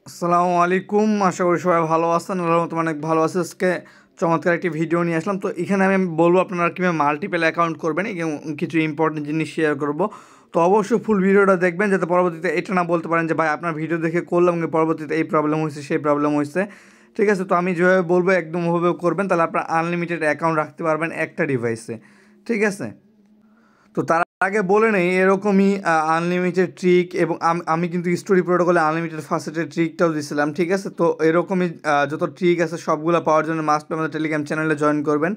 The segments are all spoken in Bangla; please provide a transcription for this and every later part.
আসসালামু আলাইকুম। আশা করি সবাই ভালো আছেন। আল্লাহর রহমতে অনেক ভালো আছে। আজকে চমৎকার একটি ভিডিও নিয়ে আসলাম। তো এখানে আমি বলবো আপনারা কীভাবে মাল্টিপল অ্যাকাউন্ট করবেন এবং কিছু ইম্পর্টেন্ট জিনিস শেয়ার করব। তো অবশ্যই ফুল ভিডিওটা দেখবেন যাতে পরবর্তীতে এটা না বলতে পারেন যে ভাই আপনার ভিডিও দেখে করলাম কিন্তু পরবর্তীতে এই প্রবলেম হয়েছে সেই প্রবলেম হয়েছে। ঠিক আছে, তো আমি যেভাবে বলবো একদম ওভাবে করবেন, তাহলে আপনার আনলিমিটেড অ্যাকাউন্ট রাখতে পারবেন একটা ডিভাইসে। ঠিক আছে, তো তার আগে বলে নেই এরকমই আনলিমিটেড ট্রিক এবং আমি কিন্তু স্টোরি প্রোটোকলে আনলিমিটেড ফার্স্টের ট্রিকটাও দিয়েছিলাম। ঠিক আছে, তো এরকমই যত ট্রিক আছে সবগুলো পাওয়ার জন্য মাস্ট আমাদের টেলিগ্রাম চ্যানেলে জয়েন করবেন।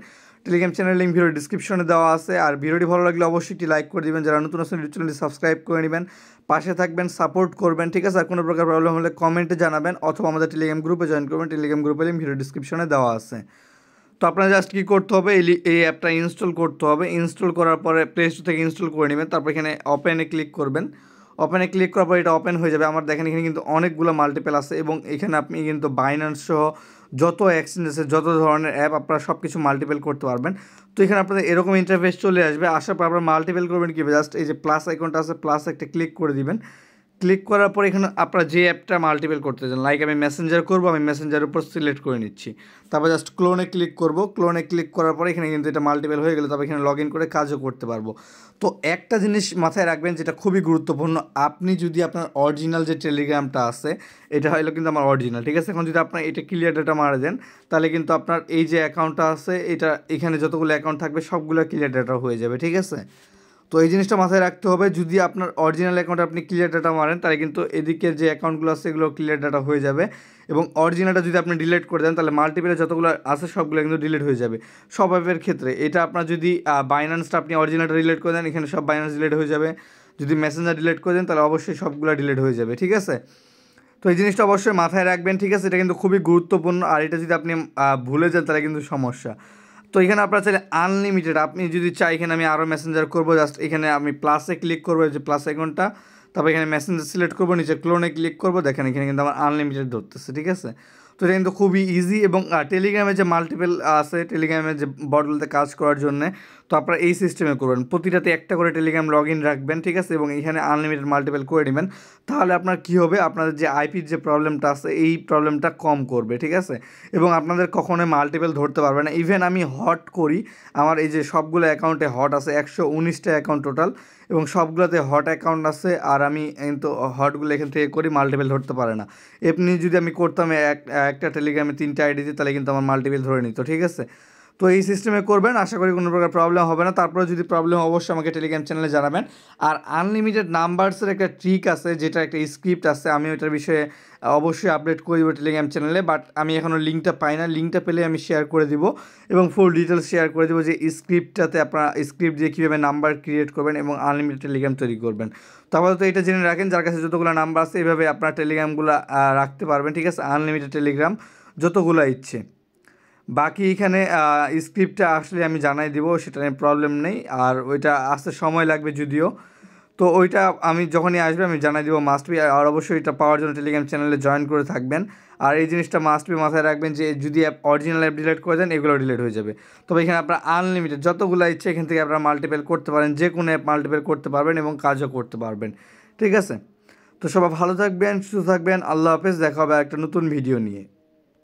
টেলিগ্রাম চ্যানেল লিঙ্ক ভিডিও ডিসক্রিপশনে দেওয়া আছে। আর ভিডিওটি ভালো লাগলে অবশ্যই একটি লাইক করে দিবেন, যারা নতুন আসেন চ্যানেলটি সাবস্ক্রাইব করে নেবেন, পাশে থাকবেন, সাপোর্ট করবেন। ঠিক আছে, আর কোনো প্রকার প্রবলেম হলে কমেন্টে জানাবেন অথবা আমাদের টেলিগ্রাম গ্রুপে জয়েন করবেন। টেলিগ্রাম গ্রুপের লিঙ্ক ভিডিও ডিসক্রিপশনে দেওয়া আছে। তো আপনার জাস্ট কী করতে হবে, এই অ্যাপটা ইনস্টল করতে হবে। ইনস্টল করার পরে প্লে স্টোর থেকে ইনস্টল করে নেবেন, তারপর এখানে ওপেনে ক্লিক করবেন। ওপেনে ক্লিক করার পর এটা ওপেন হয়ে যাবে। আমার দেখেন এখানে কিন্তু অনেকগুলো মাল্টিপল আছে এবং এখানে আপনি কিন্তু বাইন্যান্স সহ যত এক্সচেঞ্জ আছে, যত ধরনের অ্যাপ, আপনারা সব কিছু মাল্টিপল করতে পারবেন। তো এখানে আপনাদের এরকম ইন্টারফেস চলে আসবে। আসার পর আপনারা মাল্টিপল করবেন কীভাবে, জাস্ট এই যে প্লাস আইকনটা আছে, প্লাস একটা ক্লিক করে দিবেন। ক্লিক করার পর এখানে আপনারা যে অ্যাপটা মাল্টিপল করতে চান, লাইক আমি মেসেঞ্জার করবো, আমি মেসেঞ্জারের উপর সিলেক্ট করে নিচ্ছি। তারপর জাস্ট ক্লোনে ক্লিক করব। ক্লোনে ক্লিক করার পরে এখানে কিন্তু এটা মাল্টিপল হয়ে গেলে তবে এখানে লগ ইন করে কাজও করতে পারবো। তো একটা জিনিস মাথায় রাখবেন যেটা খুবই গুরুত্বপূর্ণ, আপনি যদি আপনার অরিজিনাল যে টেলিগ্রামটা আছে, এটা হলো কিন্তু আমার অরিজিনাল। ঠিক আছে, এখন যদি আপনার এটা ক্লিয়ার ডাটা মারা দেন, তাহলে কিন্তু আপনার এই যে অ্যাকাউন্টটা আছে, এটা এখানে যতগুলো অ্যাকাউন্ট থাকবে সবগুলো ক্লিয়ার ডাটা হয়ে যাবে। ঠিক আছে, তো এই জিনিসটা মাথায় রাখতে হবে। যদি আপনার অরিজিনাল অ্যাকাউন্টে আপনি ক্লিয়ার ডাটা মারেন, তাহলে কিন্তু এদিকে যে অ্যাকাউন্টগুলো আছে এগুলো ক্লিয়ার ডাটা হয়ে যাবে। এবং অরিজিনালটা যদি আপনি ডিলিট করে দেন, তাহলে মাল্টিপলে যতগুলো আছে সবগুলো কিন্তু ডিলিট হয়ে যাবে সব অ্যাপের ক্ষেত্রে। এটা আপনার যদি বাইন্যান্সটা আপনি অরিজিনালটা ডিলিট করে দেন, এখানে সব বাইন্যান্স ডিলিট হয়ে যাবে। যদি মেসেঞ্জার ডিলিট করে দেন, তাহলে অবশ্যই সবগুলো ডিলিট হয়ে যাবে। ঠিক আছে, তো এই জিনিসটা অবশ্যই মাথায় রাখবেন। ঠিক আছে, এটা কিন্তু খুবই গুরুত্বপূর্ণ। আর এটা যদি আপনি ভুলে যান তাহলে কিন্তু সমস্যা। তো এখানে আপনারা চাইলে আনলিমিটেড, আপনি যদি চাই এখানে আমি আরও মেসেঞ্জার করবো, জাস্ট এখানে আমি প্লাসে ক্লিক করবো, যে প্লাস আইকনটা, তারপর এখানে মেসেঞ্জার সিলেক্ট করবো, নিচে ক্লোনে ক্লিক করবো, দেখেন এখানে কিন্তু আমার আনলিমিটেড ধরতেছে। ঠিক আছে, তো এটা কিন্তু খুবই ইজি। এবং টেলিগ্রামে যে মাল্টিপল আছে, টেলিগ্রামে যে বটগুলোতে কাজ করার জন্যে, তো আপনারা এই সিস্টেমে করবেন, প্রতিটাতে একটা করে টেলিগ্রাম লগ ইন রাখবেন। ঠিক আছে, এবং এখানে আনলিমিটেড মাল্টিপল করে নেবেন। তাহলে আপনার কী হবে, আপনাদের যে আইপির যে প্রবলেমটা আছে এই প্রবলেমটা কম করবে। ঠিক আছে, এবং আপনাদের কখনোই মাল্টিপল ধরতে পারবে না। ইভেন আমি হট করি, আমার এই যে সবগুলো অ্যাকাউন্টে হট আছে 119টা অ্যাকাউন্ট টোটাল, এবং সবগুলোতে হট অ্যাকাউন্ট আছে। আর আমি কিন্তু হটগুলো এখান থেকে করি, মাল্টিপল ধরতে পারে না। এমনি যদি আমি করতাম একটা টেলিগ্রামে 3টা আইডিতে, তাহলে কিন্তু আমার মাল্টিপল ধরে নিত। ঠিক আছে, তো এই সিস্টেমে করবেন, আশা করি কোনো প্রকার প্রবলেম হবে না। তারপরে যদি প্রবলেম অবশ্যই আমাকে টেলিগ্রাম চ্যানেলে জানাবেন। আর আনলিমিটেড নাম্বারসের একটা ট্রিক আছে, যেটা একটা স্ক্রিপ্ট আছে, আমি ওইটার বিষয়ে অবশ্যই আপডেট করে দেবো টেলিগ্রাম চ্যানেলে। বাট আমি এখনও লিঙ্কটা পাই না, লিঙ্কটা পেলে আমি শেয়ার করে দিব এবং ফুল ডিটেলস শেয়ার করে দেবো যে স্ক্রিপ্টটাতে আপনারা স্ক্রিপ্ট দিয়ে কীভাবে নাম্বার ক্রিয়েট করবেন এবং আনলিমিটেড টেলিগ্রাম তৈরি করবেন। তো আপাতত এটা জেনে রাখেন, যার কাছে যতগুলো নাম্বার আছে এইভাবে আপনার টেলিগ্রামগুলো রাখতে পারবেন। ঠিক আছে, আনলিমিটেড টেলিগ্রাম যতগুলো ইচ্ছে। বাকি এখানে স্ক্রিপ্টটা আসলে আমি জানাই দিব, সেটা নিয়ে প্রবলেম নেই। আর ওইটা আসতে সময় লাগবে যদিও, তো ওইটা আমি যখনই আসবে আমি জানাই দিব মাস্ট বি। আর অবশ্যই এটা পাওয়ার জন্য টেলিগ্রাম চ্যানেলে জয়েন করে থাকবেন। আর এই জিনিসটা মাস্ট বি মাথায় রাখবেন যে যদি অ্যাপ অরিজিনাল অ্যাপ ডিলিট করে দেন, এগুলো ডিলিট হয়ে যাবে। তবে এখানে আপনার আনলিমিটেড যতগুলো ইচ্ছে এখান থেকে আপনারা মাল্টিপল করতে পারেন, যে কোনো অ্যাপ মাল্টিপল করতে পারবেন এবং কাজও করতে পারবেন। ঠিক আছে, তো সবাই ভালো থাকবেন, সুস্থ থাকবেন। আল্লাহ হাফেজ, দেখা হবে একটা নতুন ভিডিও নিয়ে।